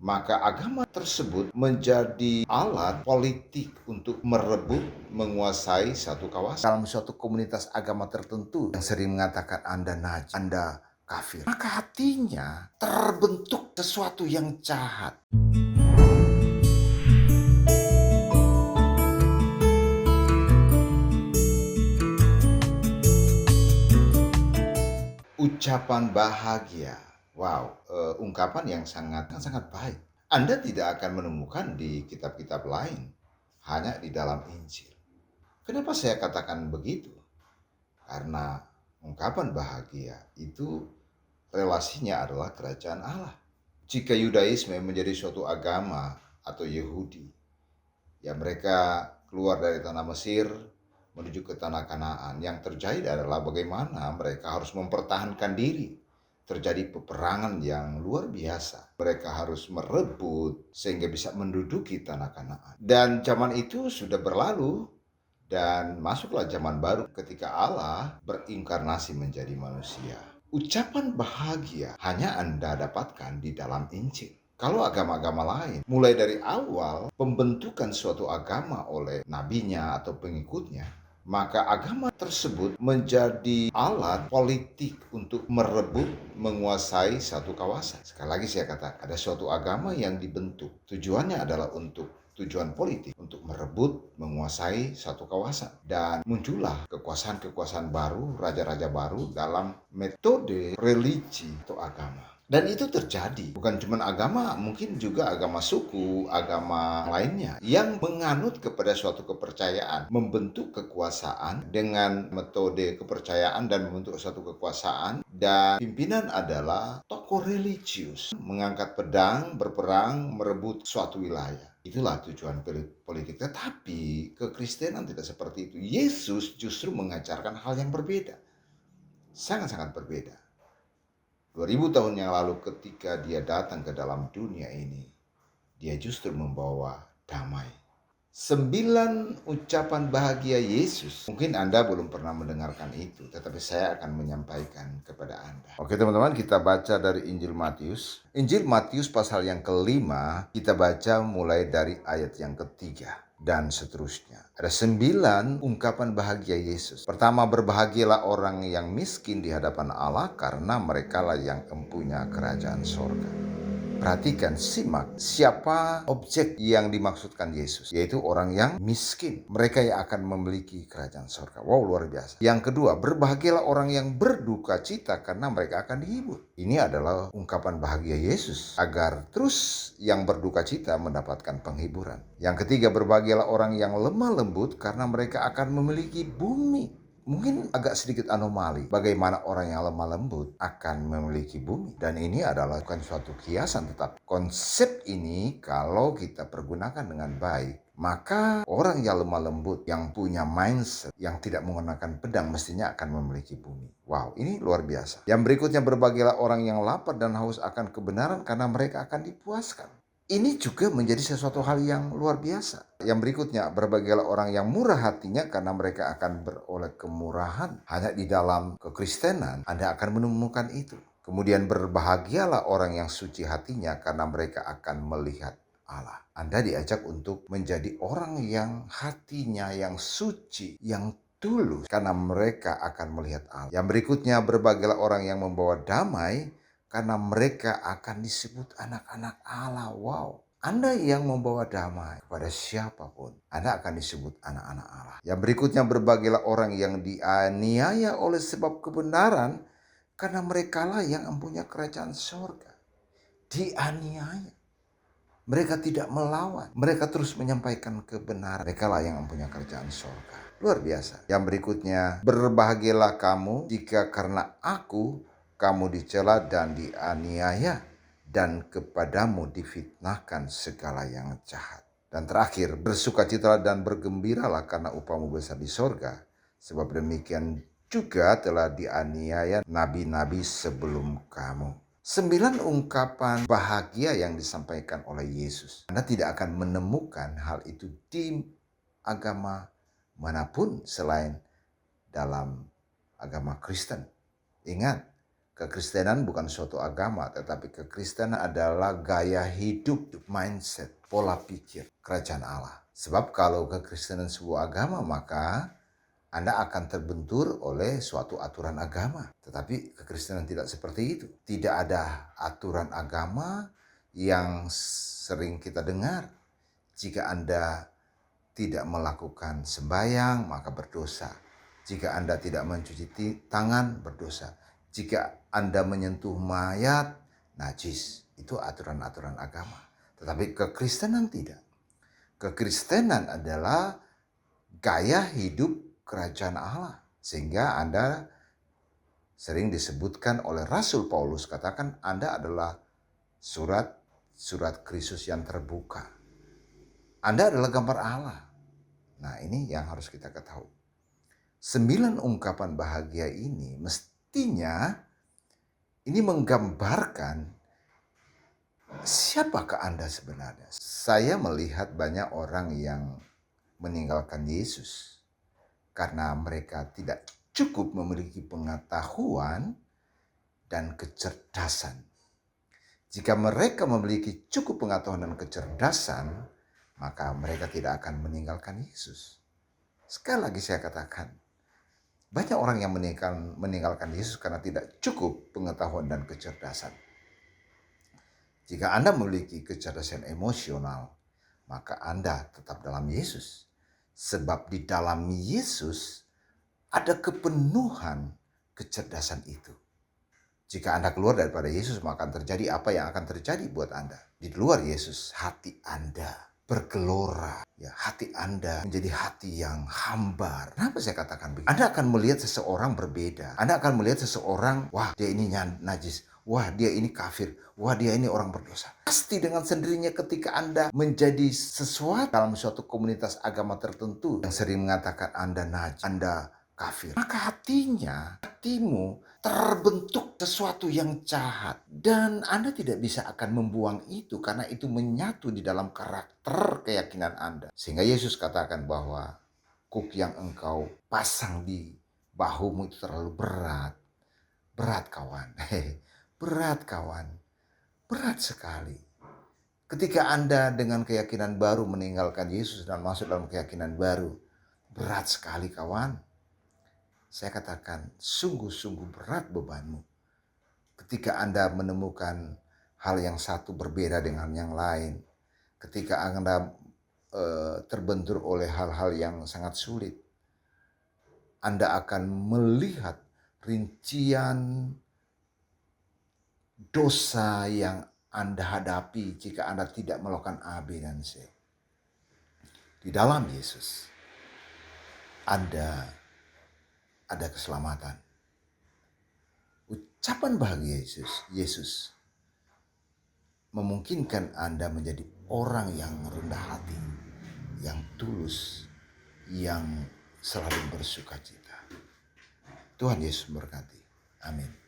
maka agama tersebut menjadi alat politik untuk merebut, menguasai satu kawasan. Dalam suatu komunitas agama tertentu yang sering mengatakan Anda najis, Anda kafir, maka hatinya terbentuk sesuatu yang jahat. Ucapan bahagia. Wow, ungkapan yang sangat baik. Anda tidak akan menemukan di kitab-kitab lain, hanya di dalam Injil. Kenapa saya katakan begitu? Karena ungkapan bahagia itu relasinya adalah kerajaan Allah. Jika Yudaisme menjadi suatu agama atau Yahudi, ya mereka keluar dari tanah Mesir menuju ke tanah Kanaan. Yang terjadi adalah bagaimana mereka harus mempertahankan diri. Terjadi peperangan yang luar biasa. Mereka harus merebut sehingga bisa menduduki tanah Kanaan. Dan zaman itu sudah berlalu dan masuklah zaman baru ketika Allah berinkarnasi menjadi manusia. Ucapan bahagia hanya Anda dapatkan di dalam Injil. Kalau agama-agama lain, mulai dari awal pembentukan suatu agama oleh nabinya atau pengikutnya, maka agama tersebut menjadi alat politik untuk merebut, menguasai satu kawasan. Sekali lagi saya katakan, ada suatu agama yang dibentuk. Tujuannya adalah untuk tujuan politik, untuk merebut, menguasai satu kawasan. Dan muncullah kekuasaan-kekuasaan baru, raja-raja baru dalam metode religi atau agama. Dan itu terjadi, bukan cuma agama, mungkin juga agama suku, agama lainnya yang menganut kepada suatu kepercayaan, membentuk kekuasaan dengan metode kepercayaan dan membentuk suatu kekuasaan, dan pimpinan adalah tokoh religius, mengangkat pedang, berperang, merebut suatu wilayah. Itulah tujuan politik. Tetapi kekristenan tidak seperti itu. Yesus justru mengajarkan hal yang berbeda. Sangat-sangat berbeda. 2000 tahun yang lalu ketika dia datang ke dalam dunia ini, dia justru membawa damai. 9 ucapan bahagia Yesus. Mungkin Anda belum pernah mendengarkan itu, tetapi saya akan menyampaikan kepada Anda. Oke teman-teman, kita baca dari Injil Matius. Injil Matius pasal yang kelima, kita baca mulai dari ayat yang ketiga dan seterusnya. Ada 9 ungkapan bahagia Yesus. Pertama, berbahagialah orang yang miskin di hadapan Allah, karena merekalah yang empunya kerajaan sorga. Perhatikan, simak siapa objek yang dimaksudkan Yesus, yaitu orang yang miskin. Mereka yang akan memiliki kerajaan surga. Wow, luar biasa. Yang kedua, berbahagialah orang yang berduka cita, karena mereka akan dihibur. Ini adalah ungkapan bahagia Yesus, agar terus yang berduka cita mendapatkan penghiburan. Yang ketiga, berbahagialah orang yang lemah lembut, karena mereka akan memiliki bumi. Mungkin agak sedikit anomali bagaimana orang yang lemah lembut akan memiliki bumi. Dan ini adalah bukan suatu kiasan, tetapi konsep ini kalau kita pergunakan dengan baik, maka orang yang lemah lembut, yang punya mindset, yang tidak menggunakan pedang, mestinya akan memiliki bumi. Wow, ini luar biasa. Yang berikutnya, berbahagialah orang yang lapar dan haus akan kebenaran, karena mereka akan dipuaskan. Ini juga menjadi sesuatu hal yang luar biasa. Yang berikutnya, berbahagialah orang yang murah hatinya, karena mereka akan beroleh kemurahan. Hanya di dalam kekristenan Anda akan menemukan itu. Kemudian, berbahagialah orang yang suci hatinya, karena mereka akan melihat Allah. Anda diajak untuk menjadi orang yang hatinya yang suci, yang tulus, karena mereka akan melihat Allah. Yang berikutnya, berbahagialah orang yang membawa damai, karena mereka akan disebut anak-anak Allah. Wow. Anda yang membawa damai kepada siapapun, Anda akan disebut anak-anak Allah. Yang berikutnya, berbahagialah orang yang dianiaya oleh sebab kebenaran, karena merekalah yang mempunyai kerajaan surga. Dianiaya. Mereka tidak melawan. Mereka terus menyampaikan kebenaran. Merekalah yang mempunyai kerajaan surga. Luar biasa. Yang berikutnya, berbahagialah kamu jika karena aku kamu dicela dan dianiaya, dan kepadamu difitnahkan segala yang jahat. Dan terakhir, bersukacitalah dan bergembiralah, karena upahmu besar di sorga. Sebab demikian juga telah dianiaya nabi-nabi sebelum kamu. 9 ungkapan bahagia yang disampaikan oleh Yesus. Anda tidak akan menemukan hal itu di agama manapun selain dalam agama Kristen. Ingat, Kekristenan bukan suatu agama, tetapi kekristenan adalah gaya hidup, mindset, pola pikir kerajaan Allah. Sebab kalau kekristenan sebuah agama, maka Anda akan terbentur oleh suatu aturan agama. Tetapi kekristenan tidak seperti itu. Tidak ada aturan agama yang sering kita dengar. Jika Anda tidak melakukan sembahyang, maka berdosa. Jika Anda tidak mencuci tangan, berdosa. Jika Anda menyentuh mayat, najis. Itu aturan-aturan agama. Tetapi kekristenan tidak. Kekristenan adalah gaya hidup kerajaan Allah. Sehingga Anda sering disebutkan oleh Rasul Paulus, katakan Anda adalah surat Kristus yang terbuka. Anda adalah gambar Allah. Nah, ini yang harus kita ketahui. 9 ungkapan bahagia ini mestinya ini menggambarkan siapakah Anda sebenarnya. Saya melihat banyak orang yang meninggalkan Yesus karena mereka tidak cukup memiliki pengetahuan dan kecerdasan. Jika mereka memiliki cukup pengetahuan dan kecerdasan, maka mereka tidak akan meninggalkan Yesus. Sekali lagi saya katakan, banyak orang yang meninggalkan Yesus karena tidak cukup pengetahuan dan kecerdasan. Jika Anda memiliki kecerdasan emosional, maka Anda tetap dalam Yesus. Sebab di dalam Yesus ada kepenuhan kecerdasan itu. Jika Anda keluar daripada Yesus, maka akan terjadi apa yang akan terjadi buat Anda. Di luar Yesus, hati Anda bergelora. Ya, hati Anda menjadi hati yang hambar. Kenapa saya katakan begitu? Anda akan melihat seseorang berbeda. Anda akan melihat seseorang, wah dia ini najis. Wah dia ini kafir. Wah dia ini orang berdosa. Pasti dengan sendirinya ketika Anda menjadi sesuatu dalam suatu komunitas agama tertentu yang sering mengatakan Anda najis, Anda kafir. Maka hatimu terbentuk sesuatu yang jahat. Dan Anda tidak bisa akan membuang itu karena itu menyatu di dalam karakter keyakinan Anda. Sehingga Yesus katakan bahwa kuk yang engkau pasang di bahumu itu terlalu berat. Berat kawan. Berat kawan. Berat sekali. Ketika Anda dengan keyakinan baru meninggalkan Yesus dan masuk dalam keyakinan baru. Berat sekali kawan. Saya katakan sungguh-sungguh berat bebanmu. Ketika Anda menemukan hal yang satu berbeda dengan yang lain. Ketika Anda terbentur oleh hal-hal yang sangat sulit. Anda akan melihat rincian dosa yang Anda hadapi jika Anda tidak melakukan A, B, dan C. Di dalam Yesus, Anda ada keselamatan. Ucapan bahagia Yesus memungkinkan Anda menjadi orang yang rendah hati, yang tulus, yang selalu bersuka cita. Tuhan Yesus memberkati. Amin.